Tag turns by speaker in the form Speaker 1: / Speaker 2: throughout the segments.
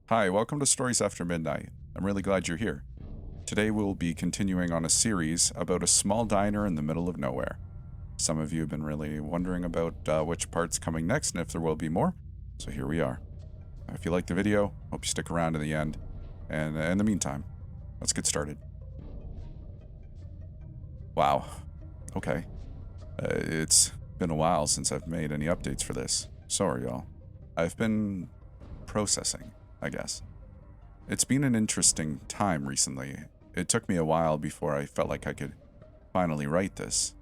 Speaker 1: Hi, welcome to Stories After Midnight. I'm really glad you're here. Today we'll be continuing on a series about a small diner in the middle of nowhere. Some of you have been really wondering about which part's coming next and if there will be more, so here we are. If you like the video, hope you stick around to the end, and in the meantime, let's get started. Wow. Okay. It's been a while since I've made any updates for this. Sorry, y'all. I've been processing, I guess. It's been an interesting time recently. It took me a while before I felt like I could finally write this.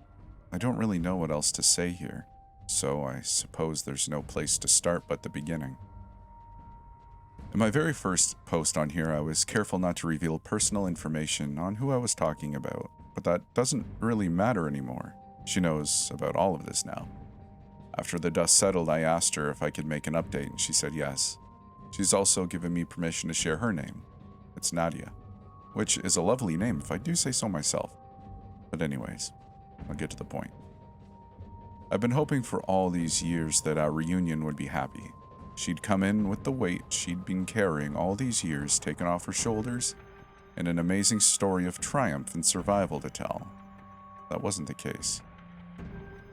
Speaker 1: I don't really know what else to say here, so I suppose there's no place to start but the beginning. In my very first post on here, I was careful not to reveal personal information on who I was talking about, but that doesn't really matter anymore. She knows about all of this now. After the dust settled, I asked her if I could make an update, and she said yes. She's also given me permission to share her name. It's Nadia, which is a lovely name if I do say so myself. But anyways, I'll get to the point. I've been hoping for all these years that our reunion would be happy. She'd come in with the weight she'd been carrying all these years taken off her shoulders, and an amazing story of triumph and survival to tell. That wasn't the case.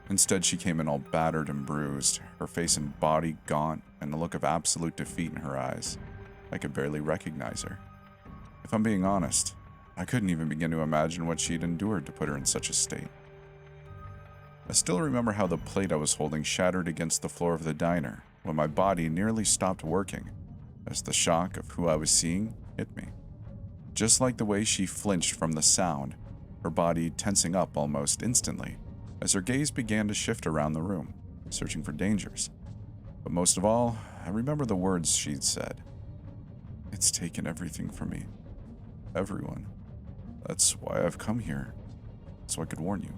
Speaker 1: Instead, she came in all battered and bruised, her face and body gaunt, and a look of absolute defeat in her eyes. I could barely recognize her. If I'm being honest, I couldn't even begin to imagine what she'd endured to put her in such a state. I still remember how the plate I was holding shattered against the floor of the diner when my body nearly stopped working as the shock of who I was seeing hit me. Just like the way she flinched from the sound, her body tensing up almost instantly as her gaze began to shift around the room, searching for dangers. But most of all, I remember the words she'd said. "It's taken everything from me. Everyone. That's why I've come here. So I could warn you.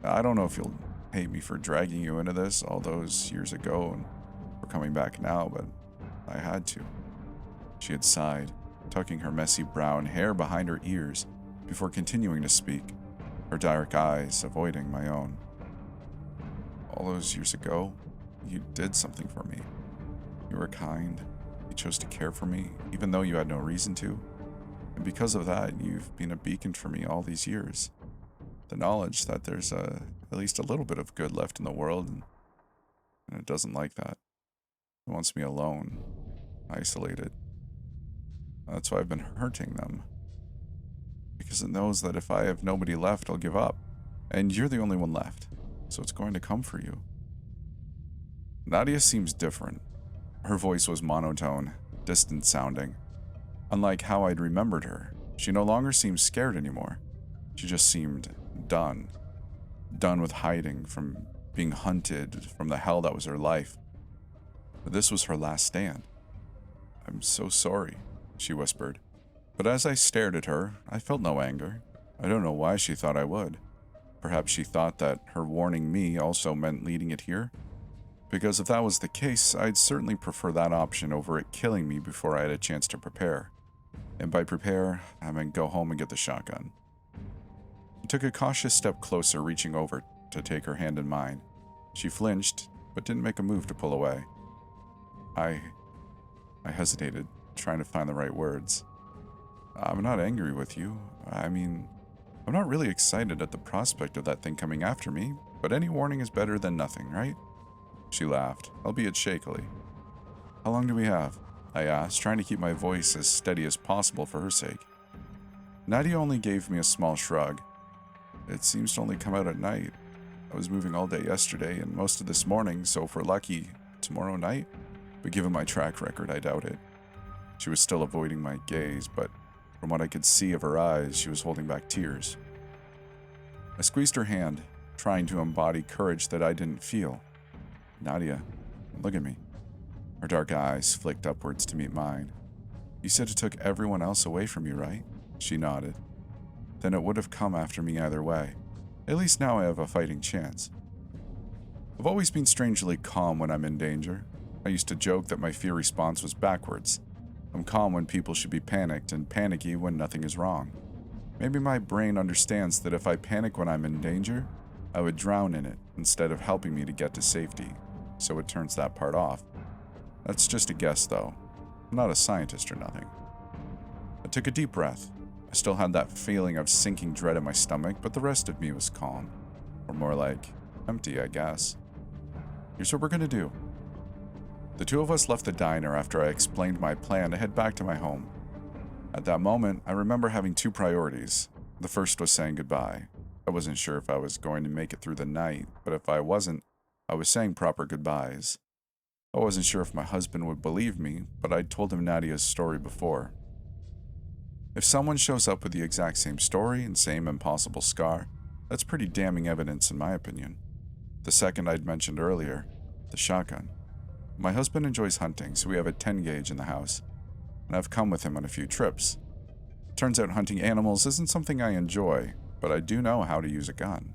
Speaker 1: I don't know if you'll hate me for dragging you into this all those years ago and for coming back now, but I had to." She had sighed, tucking her messy brown hair behind her ears before continuing to speak, her dark eyes avoiding my own. "All those years ago, you did something for me. You were kind. You chose to care for me, even though you had no reason to. And because of that, you've been a beacon for me all these years. The knowledge that there's at least a little bit of good left in the world, and it doesn't like that. It wants me alone, isolated. That's why I've been hurting them. Because it knows that if I have nobody left, I'll give up. And you're the only one left, so it's going to come for you." Nadia seems different. Her voice was monotone, distant sounding. Unlike how I'd remembered her, she no longer seemed scared anymore. She just seemed done. Done with hiding, from being hunted, from the hell that was her life. This was her last stand. "I'm so sorry," she whispered. But as I stared at her, I felt no anger. I don't know why she thought I would. Perhaps she thought that her warning me also meant leading it here? Because if that was the case, I'd certainly prefer that option over it killing me before I had a chance to prepare. And by prepare, I meant go home and get the shotgun. I took a cautious step closer, reaching over to take her hand in mine. She flinched, but didn't make a move to pull away. I hesitated, trying to find the right words. "I'm not angry with you. I'm not really excited at the prospect of that thing coming after me, but any warning is better than nothing, right?" She laughed, albeit shakily. "How long do we have?" I asked, trying to keep my voice as steady as possible for her sake. Nadia only gave me a small shrug. "It seems to only come out at night. I was moving all day yesterday and most of this morning, so if we're lucky, tomorrow night? But given my track record, I doubt it." She was still avoiding my gaze, but from what I could see of her eyes, she was holding back tears. I squeezed her hand, trying to embody courage that I didn't feel. "Nadia, look at me." Her dark eyes flicked upwards to meet mine. "You said it took everyone else away from you, right?" She nodded. "Then it would have come after me either way. At least now I have a fighting chance." I've always been strangely calm when I'm in danger. I used to joke that my fear response was backwards. I'm calm when people should be panicked, and panicky when nothing is wrong. Maybe my brain understands that if I panic when I'm in danger, I would drown in it instead of helping me to get to safety, so it turns that part off. That's just a guess, though. I'm not a scientist or nothing. I took a deep breath. I still had that feeling of sinking dread in my stomach, but the rest of me was calm. Or more like, empty, I guess. Here's what we're gonna do. The two of us left the diner after I explained my plan to head back to my home. At that moment, I remember having two priorities. The first was saying goodbye. I wasn't sure if I was going to make it through the night, but if I wasn't, I was saying proper goodbyes. I wasn't sure if my husband would believe me, but I'd told him Nadia's story before. If someone shows up with the exact same story and same impossible scar, that's pretty damning evidence in my opinion. The second I'd mentioned earlier, the shotgun. My husband enjoys hunting, so we have a 10 gauge in the house, and I've come with him on a few trips. Turns out hunting animals isn't something I enjoy, but I do know how to use a gun.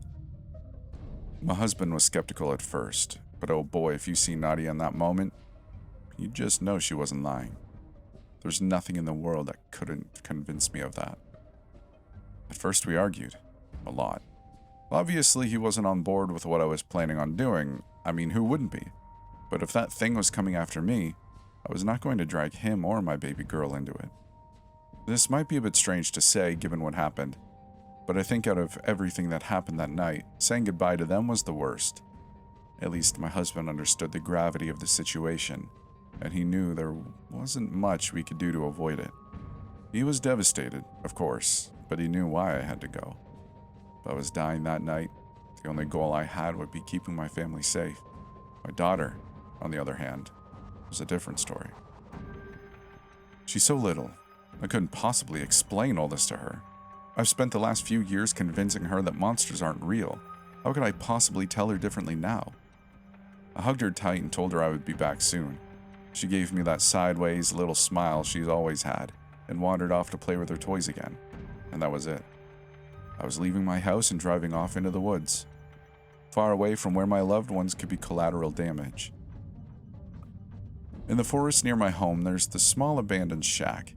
Speaker 1: My husband was skeptical at first, but oh boy, if you see Nadia in that moment, you'd just know she wasn't lying. There's nothing in the world that couldn't convince me of that. At first we argued. A lot. Obviously he wasn't on board with what I was planning on doing. I mean, who wouldn't be? But if that thing was coming after me, I was not going to drag him or my baby girl into it. This might be a bit strange to say given what happened, but I think out of everything that happened that night, saying goodbye to them was the worst. At least my husband understood the gravity of the situation, and he knew there wasn't much we could do to avoid it. He was devastated, of course, but he knew why I had to go. If I was dying that night, the only goal I had would be keeping my family safe. My daughter, on the other hand, was a different story. She's so little, I couldn't possibly explain all this to her. I've spent the last few years convincing her that monsters aren't real. How could I possibly tell her differently now? I hugged her tight and told her I would be back soon. She gave me that sideways little smile she's always had and wandered off to play with her toys again. And that was it. I was leaving my house and driving off into the woods, far away from where my loved ones could be collateral damage. In the forest near my home, there's the small abandoned shack.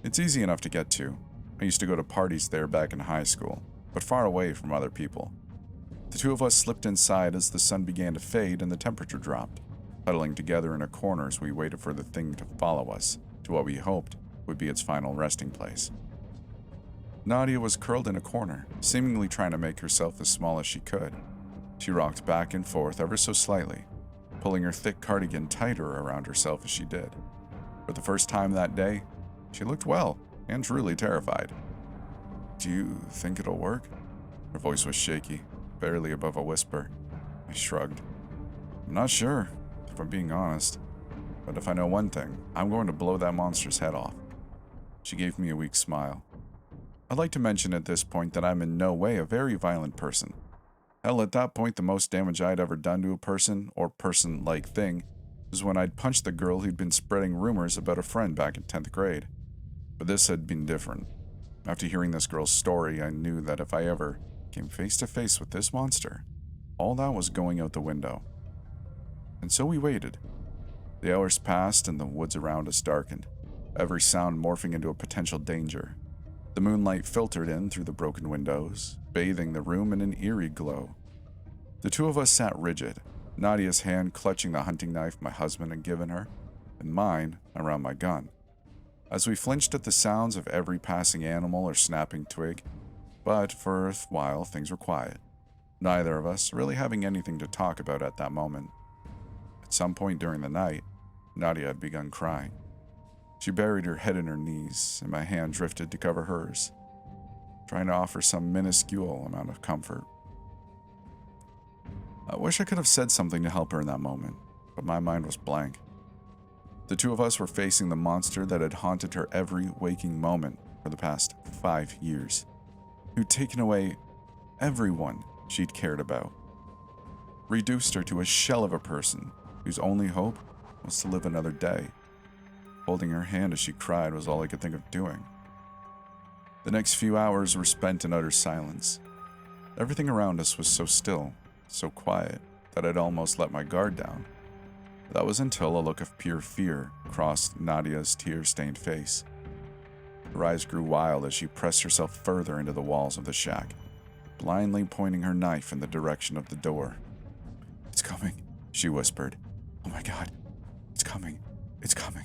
Speaker 1: It's easy enough to get to. I used to go to parties there back in high school, but far away from other people. The two of us slipped inside as the sun began to fade and the temperature dropped, huddling together in a corner as we waited for the thing to follow us to what we hoped would be its final resting place. Nadia was curled in a corner, seemingly trying to make herself as small as she could. She rocked back and forth ever so slightly, pulling her thick cardigan tighter around herself as she did. For the first time that day, she looked well and truly terrified. "Do you think it'll work?" Her voice was shaky, barely above a whisper. I shrugged. "I'm not sure, if I'm being honest. But if I know one thing, I'm going to blow that monster's head off." She gave me a weak smile. I'd like to mention at this point that I'm in no way a very violent person. Hell, at that point, the most damage I'd ever done to a person, or person-like thing, was when I'd punched the girl who'd been spreading rumors about a friend back in 10th grade. But this had been different. After hearing this girl's story, I knew that if I ever came face to face with this monster, all that was going out the window. And so we waited. The hours passed and the woods around us darkened, every sound morphing into a potential danger. The moonlight filtered in through the broken windows, bathing the room in an eerie glow. The two of us sat rigid, Nadia's hand clutching the hunting knife my husband had given her, and mine around my gun. As we flinched at the sounds of every passing animal or snapping twig, but for a while things were quiet, neither of us really having anything to talk about at that moment. At some point during the night, Nadia had begun crying. She buried her head in her knees, and my hand drifted to cover hers, trying to offer some minuscule amount of comfort. I wish I could have said something to help her in that moment, but my mind was blank. The two of us were facing the monster that had haunted her every waking moment for the past 5 years, who'd taken away everyone she'd cared about, reduced her to a shell of a person whose only hope was to live another day. Holding her hand as she cried was all I could think of doing. The next few hours were spent in utter silence. Everything around us was so still, so quiet, that I'd almost let my guard down. That was until a look of pure fear crossed Nadia's tear-stained face. Her eyes grew wild as she pressed herself further into the walls of the shack, blindly pointing her knife in the direction of the door. "It's coming," she whispered. "Oh my God, it's coming, it's coming."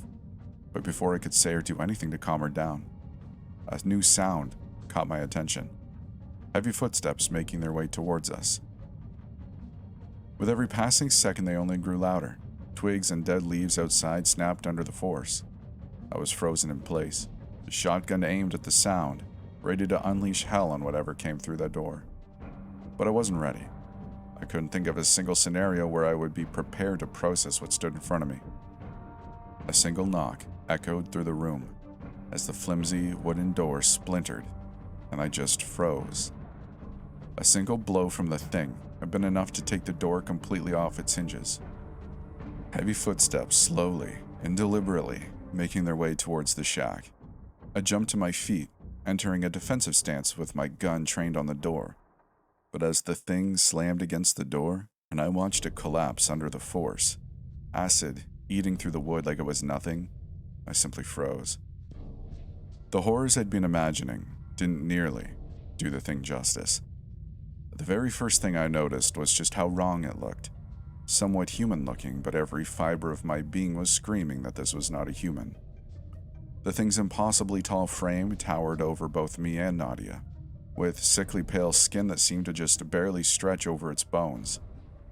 Speaker 1: but before I could say or do anything to calm her down, a new sound caught my attention. Heavy footsteps making their way towards us. With every passing second, they only grew louder. Twigs and dead leaves outside snapped under the force. I was frozen in place, the shotgun aimed at the sound, ready to unleash hell on whatever came through that door. But I wasn't ready. I couldn't think of a single scenario where I would be prepared to process what stood in front of me. A single knock echoed through the room as the flimsy wooden door splintered, and I just froze. A single blow from the thing had been enough to take the door completely off its hinges. Heavy footsteps slowly and deliberately making their way towards the shack. I jumped to my feet, entering a defensive stance with my gun trained on the door. But as the thing slammed against the door, and I watched it collapse under the force, acid eating through the wood like it was nothing, I simply froze. The horrors I'd been imagining didn't nearly do the thing justice. The very first thing I noticed was just how wrong it looked. Somewhat human-looking, but every fiber of my being was screaming that this was not a human. The thing's impossibly tall frame towered over both me and Nadia, with sickly pale skin that seemed to just barely stretch over its bones,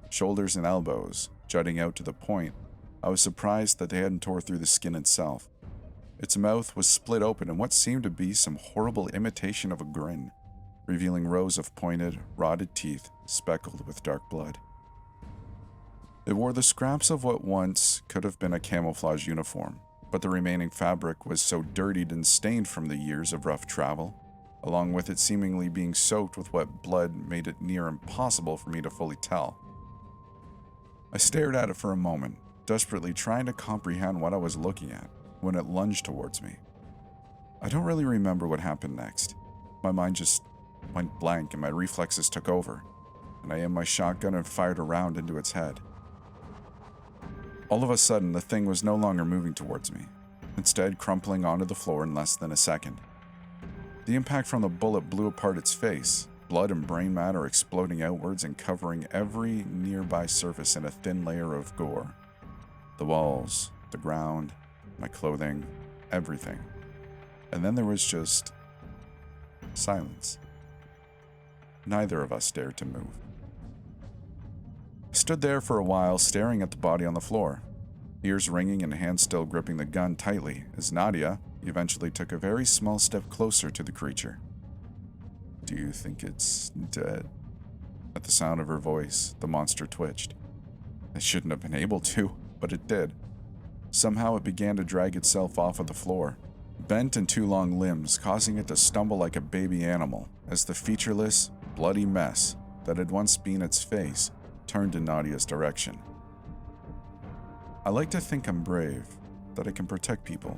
Speaker 1: shoulders and elbows jutting out to the point I was surprised that they hadn't tore through the skin itself. Its mouth was split open in what seemed to be some horrible imitation of a grin, revealing rows of pointed, rotted teeth speckled with dark blood. It wore the scraps of what once could have been a camouflage uniform, but the remaining fabric was so dirtied and stained from the years of rough travel, along with it seemingly being soaked with wet blood made it near impossible for me to fully tell. I stared at it for a moment, desperately trying to comprehend what I was looking at, when it lunged towards me. I don't really remember what happened next. My mind just went blank and my reflexes took over, and I aimed my shotgun and fired a round into its head. All of a sudden, the thing was no longer moving towards me, instead crumpling onto the floor in less than a second. The impact from the bullet blew apart its face, blood and brain matter exploding outwards and covering every nearby surface in a thin layer of gore. The walls, the ground, my clothing, everything. And then there was just silence. Neither of us dared to move. I stood there for a while, staring at the body on the floor, ears ringing and hands still gripping the gun tightly, as Nadia eventually took a very small step closer to the creature. "Do you think it's dead?" At the sound of her voice, the monster twitched. It shouldn't have been able to, but it did. Somehow it began to drag itself off of the floor, bent in two long limbs, causing it to stumble like a baby animal as the featureless, bloody mess that had once been its face turned in Nadia's direction. I like to think I'm brave, that I can protect people,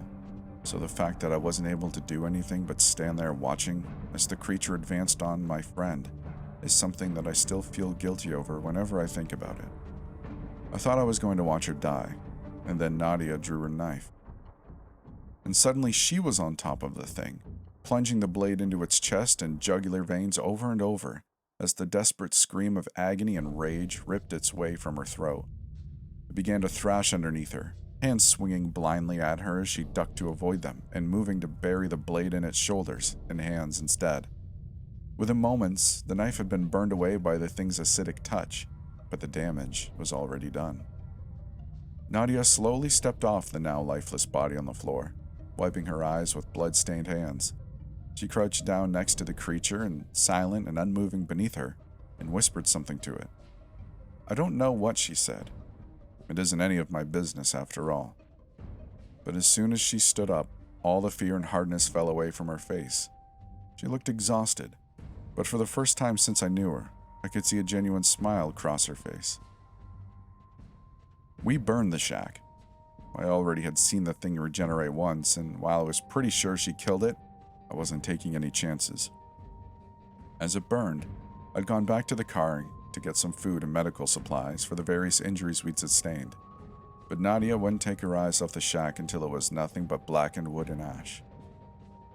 Speaker 1: so the fact that I wasn't able to do anything but stand there watching as the creature advanced on my friend is something that I still feel guilty over whenever I think about it. I thought I was going to watch her die, and then Nadia drew her knife. And suddenly she was on top of the thing, plunging the blade into its chest and jugular veins over and over as the desperate scream of agony and rage ripped its way from her throat. It began to thrash underneath her, hands swinging blindly at her as she ducked to avoid them and moving to bury the blade in its shoulders and hands instead. Within moments, the knife had been burned away by the thing's acidic touch, but the damage was already done. Nadia slowly stepped off the now lifeless body on the floor, wiping her eyes with blood-stained hands. She crouched down next to the creature and silent and unmoving beneath her, and whispered something to it. I don't know what she said. It isn't any of my business after all. But as soon as she stood up, all the fear and hardness fell away from her face. She looked exhausted, but for the first time since I knew her, I could see a genuine smile cross her face. We burned the shack. I already had seen the thing regenerate once, and while I was pretty sure she killed it, I wasn't taking any chances. As it burned, I'd gone back to the car to get some food and medical supplies for the various injuries we'd sustained, but Nadia wouldn't take her eyes off the shack until it was nothing but blackened wood and ash.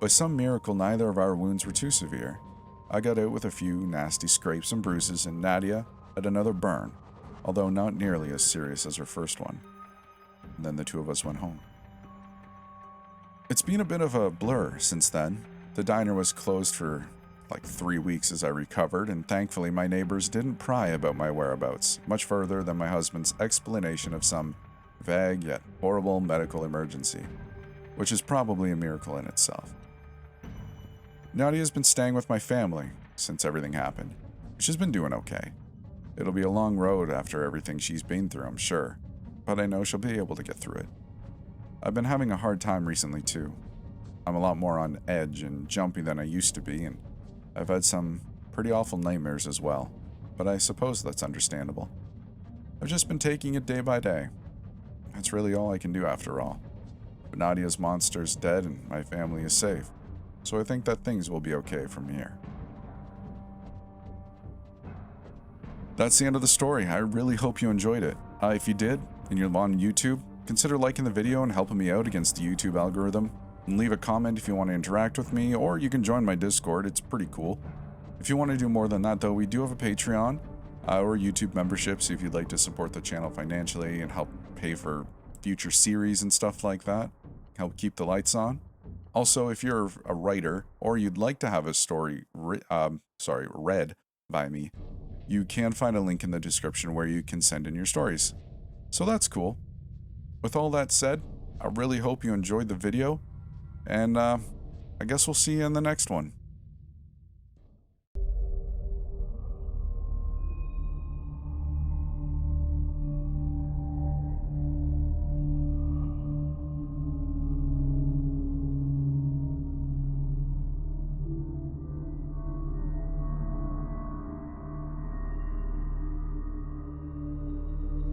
Speaker 1: By some miracle, neither of our wounds were too severe. I got out with a few nasty scrapes and bruises, and Nadia had another burn, although not nearly as serious as her first one. And then the two of us went home. It's been a bit of a blur since then. The diner was closed for like 3 weeks as I recovered, and thankfully my neighbors didn't pry about my whereabouts, much further than my husband's explanation of some vague yet horrible medical emergency, which is probably a miracle in itself. Nadia's been staying with my family since everything happened. She's been doing okay. It'll be a long road after everything she's been through, I'm sure, but I know she'll be able to get through it. I've been having a hard time recently too. I'm a lot more on edge and jumpy than I used to be, and I've had some pretty awful nightmares as well, but I suppose that's understandable. I've just been taking it day by day. That's really all I can do after all. But Nadia's monster's dead and my family is safe, so I think that things will be okay from here. That's the end of the story. I really hope you enjoyed it. If you did, and you're on YouTube, consider liking the video and helping me out against the YouTube algorithm. And leave a comment if you want to interact with me, or you can join my Discord. It's pretty cool. If you want to do more than that, though, we do have a Patreon or YouTube memberships if you'd like to support the channel financially and help pay for future series and stuff like that. Help keep the lights on. Also, if you're a writer or you'd like to have a story read by me, you can find a link in the description where you can send in your stories. So that's cool. With all that said, I really hope you enjoyed the video, and I guess we'll see you in the next one.